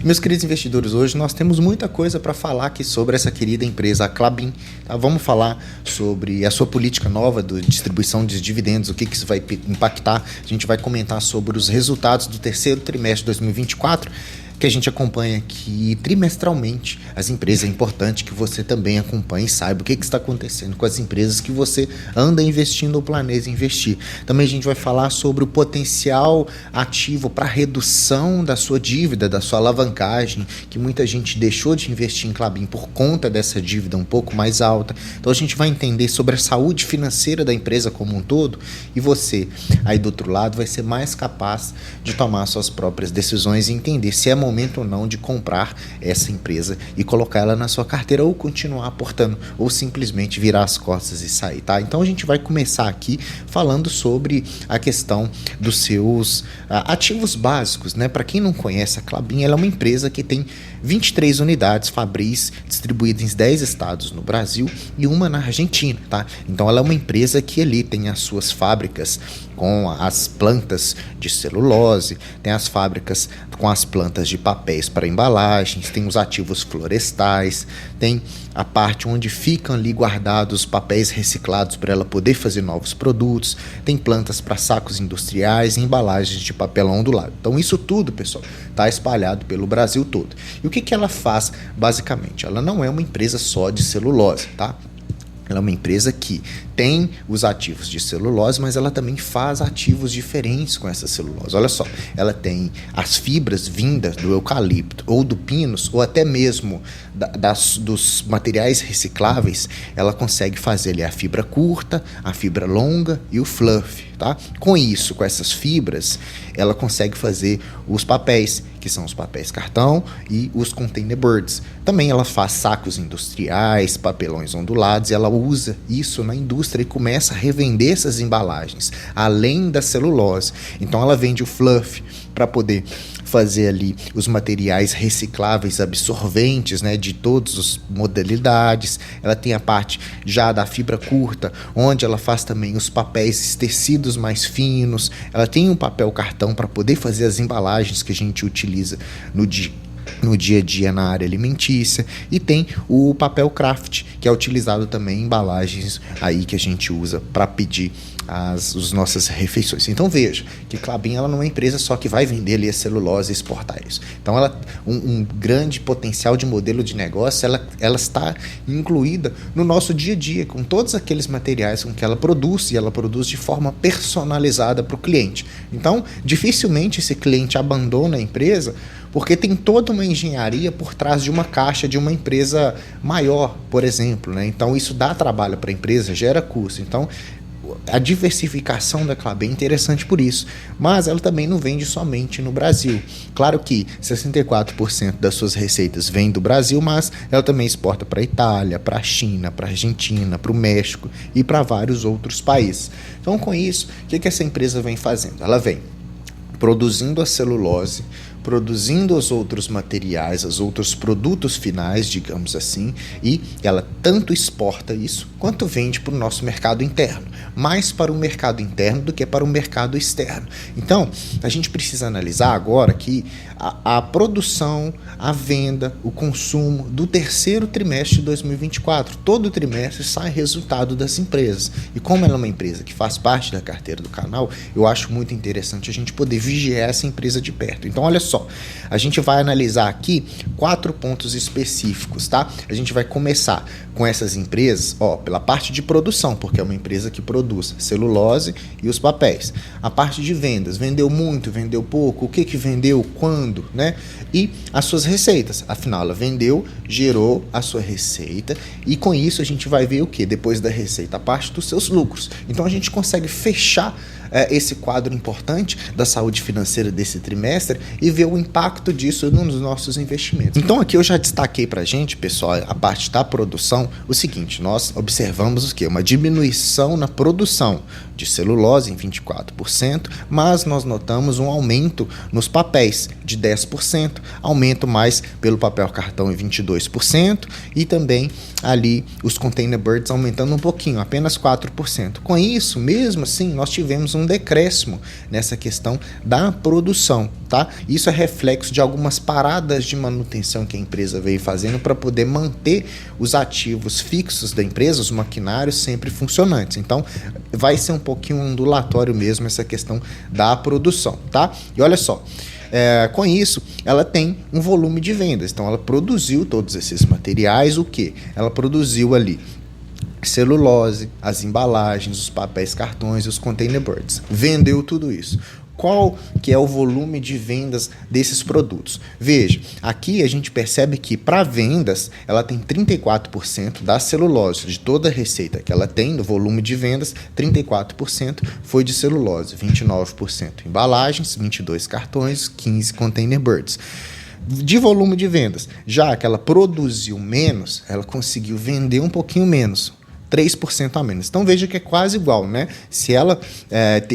Meus queridos investidores, hoje nós temos muita coisa para falar aqui sobre essa querida empresa, a Klabin. Tá? Vamos falar sobre a sua política nova de distribuição de dividendos, o que isso vai impactar. A gente vai comentar sobre os resultados do terceiro trimestre de 2024, que a gente acompanha aqui trimestralmente as empresas. É importante que você também acompanhe e saiba o que está acontecendo com as empresas que você anda investindo ou planeja investir. Também a gente vai falar sobre o potencial ativo para redução da sua dívida, da sua alavancagem, que muita gente deixou de investir em Klabin por conta dessa dívida um pouco mais alta. Então a gente vai entender sobre a saúde financeira da empresa como um todo, e você aí do outro lado vai ser mais capaz de tomar suas próprias decisões e entender se é momento ou não de comprar essa empresa e colocar ela na sua carteira, ou continuar aportando, ou simplesmente virar as costas e sair, tá? Então a gente vai começar aqui falando sobre a questão dos seus ativos básicos, né? Para quem não conhece, a Klabin, ela é uma empresa que tem 23 unidades fabris distribuídas em 10 estados no Brasil e uma na Argentina, tá? Então ela é uma empresa que ali tem as suas fábricas com as plantas de celulose, tem as fábricas com as plantas de papéis para embalagens, tem os ativos florestais, tem a parte onde ficam ali guardados os papéis reciclados para ela poder fazer novos produtos, tem plantas para sacos industriais e embalagens de papelão ondulado. Então isso tudo, pessoal, está espalhado pelo Brasil todo. E o que ela faz basicamente? Ela não é uma empresa só de celulose, tá? Ela é uma empresa que tem os ativos de celulose, mas ela também faz ativos diferentes com essa celulose. Olha só, ela tem as fibras vindas do eucalipto ou do pinus, ou até mesmo dos materiais recicláveis. Ela consegue fazer ali a fibra curta, a fibra longa e o fluff, tá? Com isso, com essas fibras, ela consegue fazer os papéis, que são os papéis cartão e os container boards. Também ela faz sacos industriais, papelões ondulados, e ela usa isso na indústria e começa a revender essas embalagens, além da celulose. Então ela vende o fluff para poder fazer ali os materiais recicláveis absorventes, né, de todas as modalidades. Ela tem a parte já da fibra curta, onde ela faz também os papéis tecidos mais finos. Ela tem um papel cartão para poder fazer as embalagens que a gente utiliza no dia a dia na área alimentícia, e tem o papel craft, que é utilizado também em embalagens aí que a gente usa para pedir as nossas refeições. Então veja que Klabin, ela não é uma empresa só que vai vender ali a celulose e exportar isso. Então ela um grande potencial de modelo de negócio, ela está incluída no nosso dia a dia, com todos aqueles materiais com que ela produz, e ela produz de forma personalizada para o cliente. Então dificilmente esse cliente abandona a empresa, porque tem toda uma engenharia por trás de uma caixa de uma empresa maior, por exemplo, né? Então isso dá trabalho para a empresa, gera custo. Então a diversificação da Klabin é interessante por isso, mas ela também não vende somente no Brasil. Claro que 64% das suas receitas vem do Brasil, mas ela também exporta para a Itália, para a China, para a Argentina, para o México e para vários outros países. Então, com isso, o que essa empresa vem fazendo? Ela vem produzindo a celulose, produzindo os outros materiais, os outros produtos finais, digamos assim, e ela tanto exporta isso quanto vende para o nosso mercado interno, mais para o mercado interno do que para o mercado externo. Então, a gente precisa analisar agora que a produção, a venda, o consumo do terceiro trimestre de 2024, todo trimestre sai resultado das empresas. E como ela é uma empresa que faz parte da carteira do canal, eu acho muito interessante a gente poder vigiar essa empresa de perto. Então, olha só, a gente vai analisar aqui 4 pontos específicos, tá? A gente vai começar com essas empresas, pela parte de produção, porque é uma empresa que produz celulose e os papéis. A parte de vendas, vendeu muito, vendeu pouco, o que vendeu, quando, né? E as suas receitas, afinal ela vendeu, gerou a sua receita, e com isso a gente vai ver o que? Depois da receita, a parte dos seus lucros. Então a gente consegue fechar esse quadro importante da saúde financeira desse trimestre e ver o impacto disso nos nossos investimentos. Então aqui eu já destaquei para a gente, pessoal, a parte da produção, o seguinte: nós observamos o quê? Uma diminuição na produção de celulose em 24%, mas nós notamos um aumento nos papéis de 10%, aumento mais pelo papel cartão em 22%, e também ali os container boards aumentando um pouquinho, apenas 4%. Com isso, mesmo assim, nós tivemos um decréscimo nessa questão da produção, tá? Isso é reflexo de algumas paradas de manutenção que a empresa veio fazendo para poder manter os ativos fixos da empresa, os maquinários sempre funcionantes. Então, vai ser um pouquinho ondulatório mesmo essa questão da produção, tá? E olha só, com isso, ela tem um volume de vendas. Então, ela produziu todos esses materiais, o quê? Ela produziu ali celulose, as embalagens, os papéis cartões e os container boards. Vendeu tudo isso. Qual que é o volume de vendas desses produtos? Veja, aqui a gente percebe que para vendas ela tem 34% da celulose, de toda a receita que ela tem, no volume de vendas, 34% foi de celulose, 29% embalagens, 22 cartões, 15 container boards. De volume de vendas, já que ela produziu menos, ela conseguiu vender um pouquinho menos, 3% a menos. Então veja que é quase igual, né? Se ela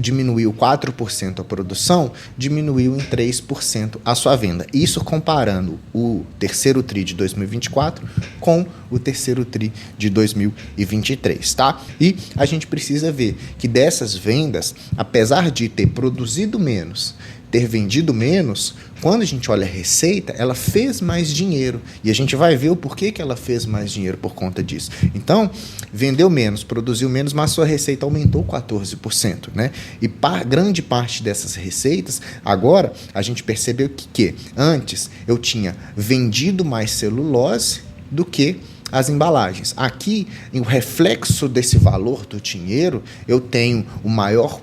diminuiu 4% a produção, diminuiu em 3% a sua venda. Isso comparando o terceiro TRI de 2024 com o terceiro TRI de 2023, tá? E a gente precisa ver que dessas vendas, apesar de ter produzido menos, ter vendido menos, quando a gente olha a receita, ela fez mais dinheiro. E a gente vai ver o porquê que ela fez mais dinheiro por conta disso. Então, vendeu menos, produziu menos, mas sua receita aumentou 14%, né? E grande parte dessas receitas, agora, a gente percebeu que antes eu tinha vendido mais celulose do que as embalagens. Aqui, o reflexo desse valor do dinheiro, eu tenho o maior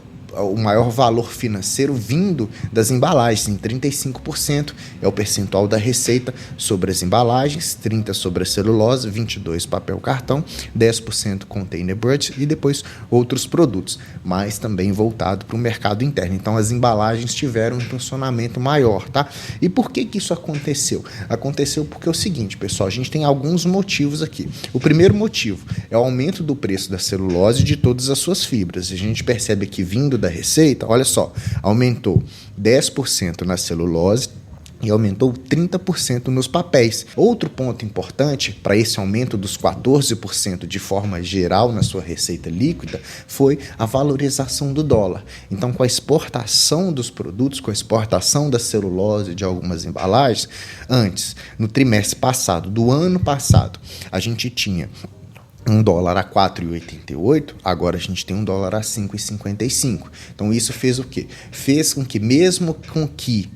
valor financeiro vindo das embalagens, em 35% é o percentual da receita sobre as embalagens, 30% sobre a celulose, 22% papel cartão, 10% container board e depois outros produtos, mas também voltado para o mercado interno. Então as embalagens tiveram um funcionamento maior, tá? E por que isso aconteceu? Aconteceu porque é o seguinte, pessoal, a gente tem alguns motivos aqui. O primeiro motivo é o aumento do preço da celulose e de todas as suas fibras. A gente percebe que vindo da receita, olha só, aumentou 10% na celulose e aumentou 30% nos papéis. Outro ponto importante para esse aumento dos 14% de forma geral na sua receita líquida foi a valorização do dólar. Então, com a exportação dos produtos, com a exportação da celulose de algumas embalagens, antes, no trimestre passado, do ano passado, a gente tinha $1 a 4,88, agora a gente tem $1 a 5,55. Então isso fez o quê? Fez com que mesmo com que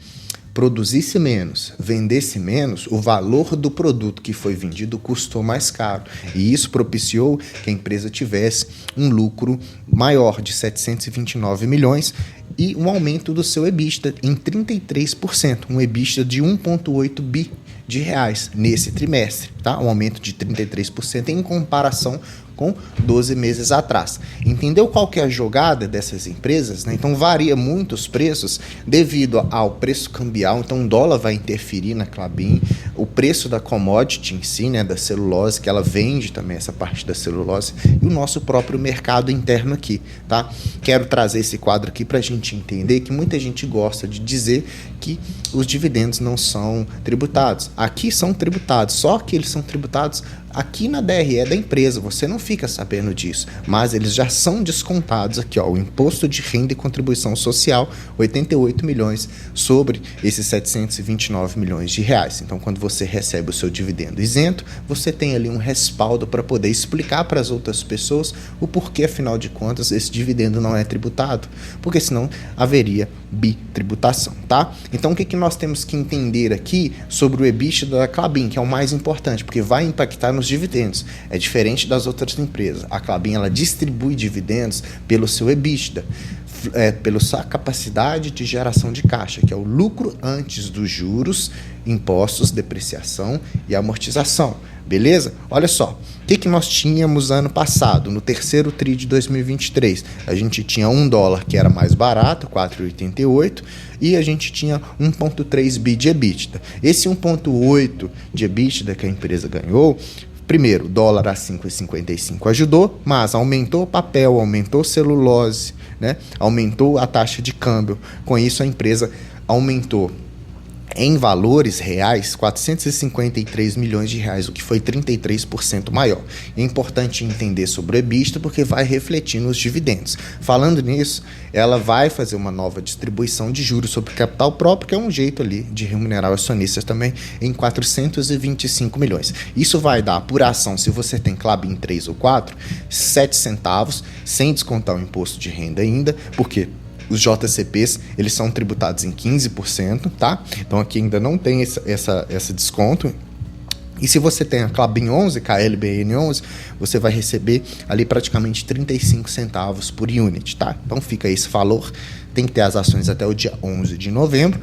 produzisse menos, vendesse menos, o valor do produto que foi vendido custou mais caro. E isso propiciou que a empresa tivesse um lucro maior de 729 milhões e um aumento do seu EBITDA em 33%, um EBITDA de 1,8 bi de reais nesse trimestre, tá? Um aumento de 33% em comparação com 12 meses atrás. Entendeu qual que é a jogada dessas empresas, né? Então varia muito os preços devido ao preço cambial, então o dólar vai interferir na Klabin, o preço da commodity em si, né, da celulose, que ela vende também essa parte da celulose, e o nosso próprio mercado interno aqui, tá? Quero trazer esse quadro aqui para a gente entender que muita gente gosta de dizer que os dividendos não são tributados. Aqui são tributados, só que eles são tributados aqui na DRE da empresa, você não fica sabendo disso, mas eles já são descontados aqui, ó, o imposto de renda e contribuição social, 88 milhões sobre esses 729 milhões de reais. Então, quando você recebe o seu dividendo isento, você tem ali um respaldo para poder explicar para as outras pessoas o porquê, afinal de contas, esse dividendo não é tributado, porque senão haveria bitributação, tá? Então, o que nós temos que entender aqui sobre o EBITDA da Klabin, que é o mais importante, porque vai impactar nos dividendos. É diferente das outras empresas. A Klabin, ela distribui dividendos pelo seu EBITDA, pela sua capacidade de geração de caixa, que é o lucro antes dos juros, impostos, depreciação e amortização. Beleza? Olha só, o que nós tínhamos ano passado, no terceiro TRI de 2023? A gente tinha $1 que era mais barato, 4,88, e a gente tinha 1,3 bi de EBITDA. Esse 1,8 de EBITDA que a empresa ganhou, primeiro, dólar a 5,55 ajudou, mas aumentou papel, aumentou celulose, né? Aumentou a taxa de câmbio. Com isso, a empresa aumentou em valores reais, 453 milhões de reais, o que foi 33% maior. É importante entender sobre o EBITDA porque vai refletir nos dividendos. Falando nisso, ela vai fazer uma nova distribuição de juros sobre capital próprio, que é um jeito ali de remunerar os acionistas também, em 425 milhões. Isso vai dar, por ação, se você tem Klabin 3 ou 4, 7 centavos, sem descontar o imposto de renda ainda, porque os JCPs, eles são tributados em 15%, tá? Então aqui ainda não tem esse desconto. E se você tem a Klabin 11, KLBN 11, você vai receber ali praticamente 35 centavos por unit, tá? Então fica esse valor. Tem que ter as ações até o dia 11 de novembro.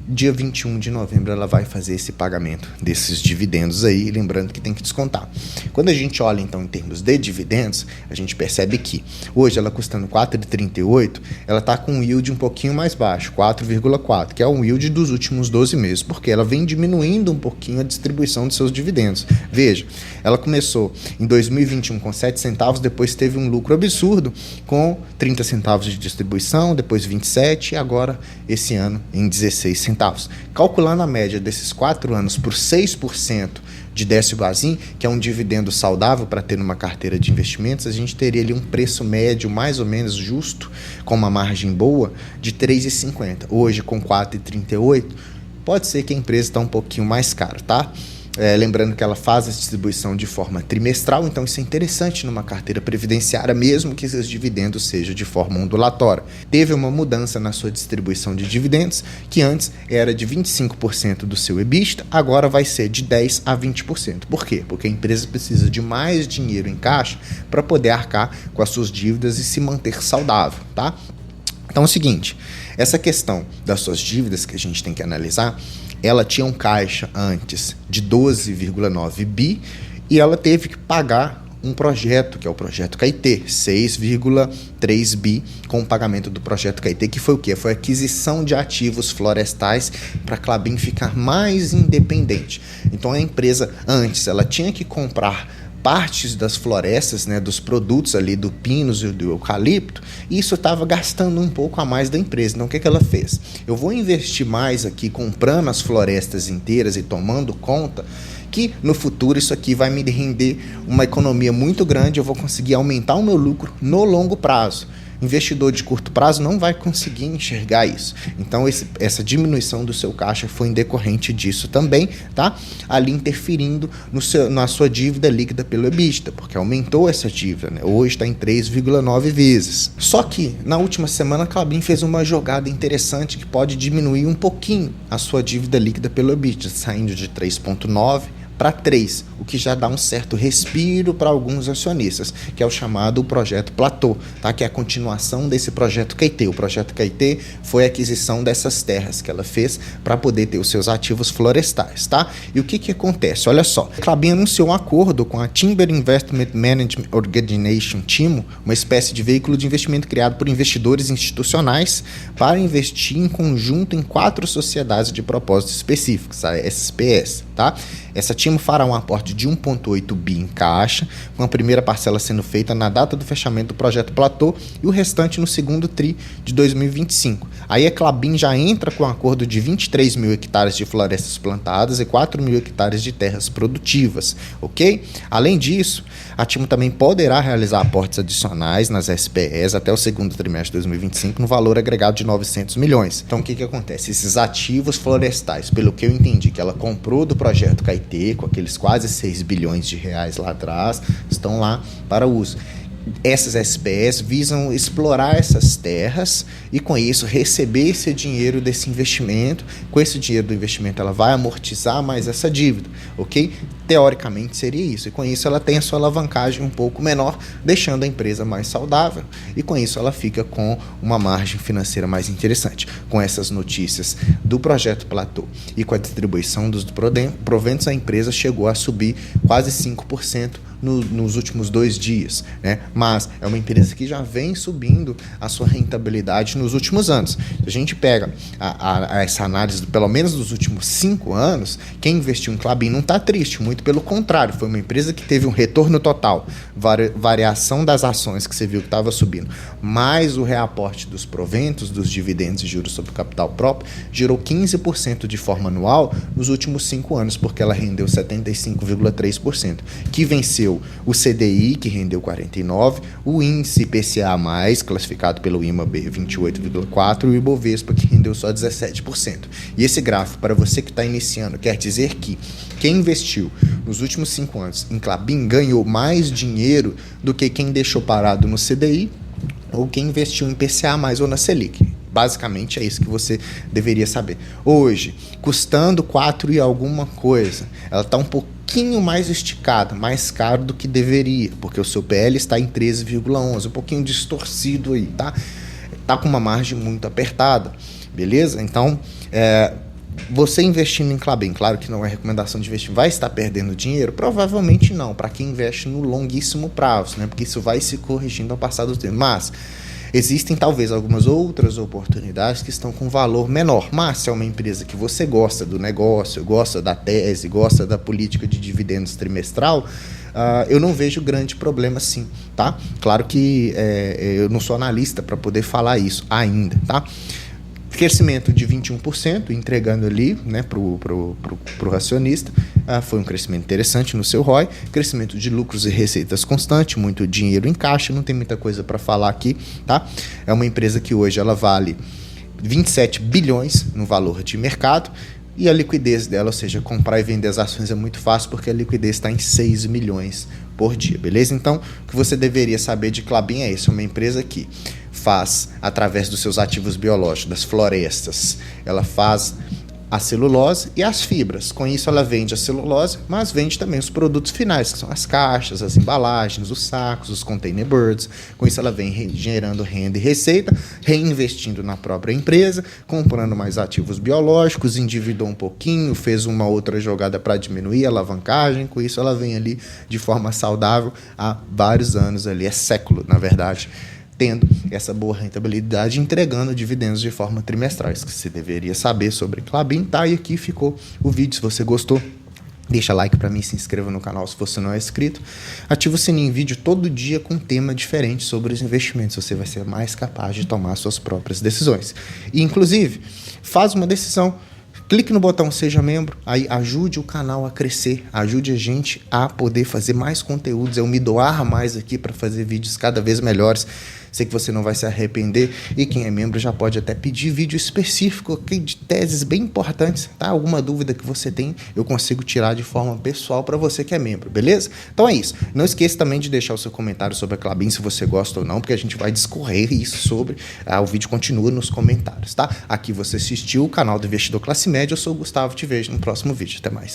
Dia 21 de novembro ela vai fazer esse pagamento desses dividendos aí, lembrando que tem que descontar. Quando a gente olha então em termos de dividendos, a gente percebe que hoje ela custando 4,38, ela está com um yield um pouquinho mais baixo, 4,4, que é o yield dos últimos 12 meses, porque ela vem diminuindo um pouquinho a distribuição dos seus dividendos. Veja, ela começou em 2021 com 7 centavos, depois teve um lucro absurdo com 30 centavos de distribuição, depois 27 e agora esse ano em 16 centavos. Calculando a média desses 4 anos por 6% de décimo Bazin, que é um dividendo saudável para ter numa carteira de investimentos, a gente teria ali um preço médio mais ou menos justo, com uma margem boa, de 3,50. Hoje com 4,38, pode ser que a empresa está um pouquinho mais cara, tá? Lembrando que ela faz a distribuição de forma trimestral, então isso é interessante numa carteira previdenciária, mesmo que seus dividendos sejam de forma ondulatória. Teve uma mudança na sua distribuição de dividendos, que antes era de 25% do seu EBITDA, agora vai ser de 10% a 20%. Por quê? Porque a empresa precisa de mais dinheiro em caixa para poder arcar com as suas dívidas e se manter saudável, tá? Então é o seguinte, essa questão das suas dívidas que a gente tem que analisar, ela tinha um caixa antes de 12,9 bi e ela teve que pagar um projeto, que é o projeto Caetê, 6,3 bi com o pagamento do projeto Caetê, que foi o quê? Foi a aquisição de ativos florestais para a Klabin ficar mais independente. Então a empresa antes, ela tinha que comprar partes das florestas, né, dos produtos ali do pinus e do eucalipto, e isso estava gastando um pouco a mais da empresa. Então o que ela fez? Eu vou investir mais aqui comprando as florestas inteiras e tomando conta, que no futuro isso aqui vai me render uma economia muito grande, eu vou conseguir aumentar o meu lucro no longo prazo. Investidor de curto prazo não vai conseguir enxergar isso. Então essa diminuição do seu caixa foi em decorrente disso também, tá? Ali interferindo na sua dívida líquida pelo EBITDA, porque aumentou essa dívida, né? Hoje está em 3,9 vezes. Só que na última semana a Klabin fez uma jogada interessante que pode diminuir um pouquinho a sua dívida líquida pelo EBITDA, saindo de 3,9 para 3, o que já dá um certo respiro para alguns acionistas, que é o chamado projeto Platô, tá? Que é a continuação desse projeto Caetê. O projeto Caetê foi a aquisição dessas terras que ela fez para poder ter os seus ativos florestais, tá? E o que acontece? Olha só, a Klabin anunciou um acordo com a Timber Investment Management Organization, TIMO, uma espécie de veículo de investimento criado por investidores institucionais para investir em conjunto em 4 sociedades de propósitos específicos, a SPS, tá? Essa TIMO fará um aporte de 1,8 bi em caixa, com a primeira parcela sendo feita na data do fechamento do projeto Platô e o restante no segundo TRI de 2025. Aí a Klabin já entra com um acordo de 23 mil hectares de florestas plantadas e 4 mil hectares de terras produtivas, ok? Além disso, a TIMO também poderá realizar aportes adicionais nas SPS até o segundo trimestre de 2025 no valor agregado de 900 milhões. Então o que acontece? Esses ativos florestais, pelo que eu entendi, que ela comprou do projeto Caetê, com aqueles quase 6 bilhões de reais lá atrás, estão lá para uso. Essas SPS visam explorar essas terras e, com isso, receber esse dinheiro desse investimento. Com esse dinheiro do investimento, ela vai amortizar mais essa dívida, ok? Teoricamente seria isso. E, com isso, ela tem a sua alavancagem um pouco menor, deixando a empresa mais saudável. E, com isso, ela fica com uma margem financeira mais interessante. Com essas notícias do projeto Platô e com a distribuição dos proventos, a empresa chegou a subir quase 5% nos últimos 2 dias, né? Mas é uma empresa que já vem subindo a sua rentabilidade nos últimos anos. Se a gente pega essa análise, pelo menos dos últimos 5 anos, quem investiu em Klabin não está triste, muito pelo contrário, foi uma empresa que teve um retorno total, variação das ações que você viu que estava subindo, mais o reaporte dos proventos, dos dividendos e juros sobre o capital próprio, gerou 15% de forma anual nos últimos 5 anos, porque ela rendeu 75,3%, que venceu o CDI, que rendeu 49%, o índice IPCA+, classificado pelo IMAB, 28,4%, e o Ibovespa, que rendeu só 17%. E esse gráfico, para você que está iniciando, quer dizer que quem investiu nos últimos 5 anos em Klabin ganhou mais dinheiro do que quem deixou parado no CDI ou quem investiu em IPCA+, ou na Selic. Basicamente é isso que você deveria saber. Hoje, custando 4 e alguma coisa, ela está um pouquinho mais esticada, mais caro do que deveria, porque o seu PL está em 13,11, um pouquinho distorcido aí, tá? Tá com uma margem muito apertada, beleza? Então, você investindo em Klabin, claro que não é recomendação de investir, vai estar perdendo dinheiro? Provavelmente não, para quem investe no longuíssimo prazo, né? Porque isso vai se corrigindo ao passar do tempo. Mas existem talvez algumas outras oportunidades que estão com valor menor, mas se é uma empresa que você gosta do negócio, gosta da tese, gosta da política de dividendos trimestral, eu não vejo grande problema sim, tá? Claro que eu não sou analista para poder falar isso ainda, tá? Crescimento de 21%, entregando ali, né, pro acionista, foi um crescimento interessante no seu ROI, crescimento de lucros e receitas constante, muito dinheiro em caixa, não tem muita coisa para falar aqui, tá? É uma empresa que hoje ela vale 27 bilhões no valor de mercado, e a liquidez dela, ou seja, comprar e vender as ações é muito fácil, porque a liquidez está em 6 milhões por dia, beleza? Então, o que você deveria saber de Klabin é isso, é uma empresa que faz, através dos seus ativos biológicos, das florestas, ela faz a celulose e as fibras. Com isso, ela vende a celulose, mas vende também os produtos finais, que são as caixas, as embalagens, os sacos, os container boards. Com isso, ela vem gerando renda e receita, reinvestindo na própria empresa, comprando mais ativos biológicos, endividou um pouquinho, fez uma outra jogada para diminuir a alavancagem. Com isso, ela vem ali de forma saudável há vários anos, ali, século, na verdade, tendo essa boa rentabilidade, entregando dividendos de forma trimestral. Isso que você deveria saber sobre Klabin, tá? E aqui ficou o vídeo. Se você gostou, deixa like para mim, se inscreva no canal se você não é inscrito. Ativa o sininho, vídeo todo dia com um tema diferente sobre os investimentos. Você vai ser mais capaz de tomar suas próprias decisões. E, inclusive, faz uma decisão. Clique no botão Seja Membro, aí ajude o canal a crescer, ajude a gente a poder fazer mais conteúdos, eu me doar mais aqui para fazer vídeos cada vez melhores. Sei que você não vai se arrepender, e quem é membro já pode até pedir vídeo específico aqui de teses bem importantes, tá? Alguma dúvida que você tem, eu consigo tirar de forma pessoal para você que é membro, beleza? Então é isso. Não esqueça também de deixar o seu comentário sobre a Klabin, se você gosta ou não, porque a gente vai discorrer isso sobre, o vídeo continua nos comentários, tá? Aqui você assistiu o canal do Investidor Classe Média, eu sou o Gustavo, te vejo no próximo vídeo, até mais.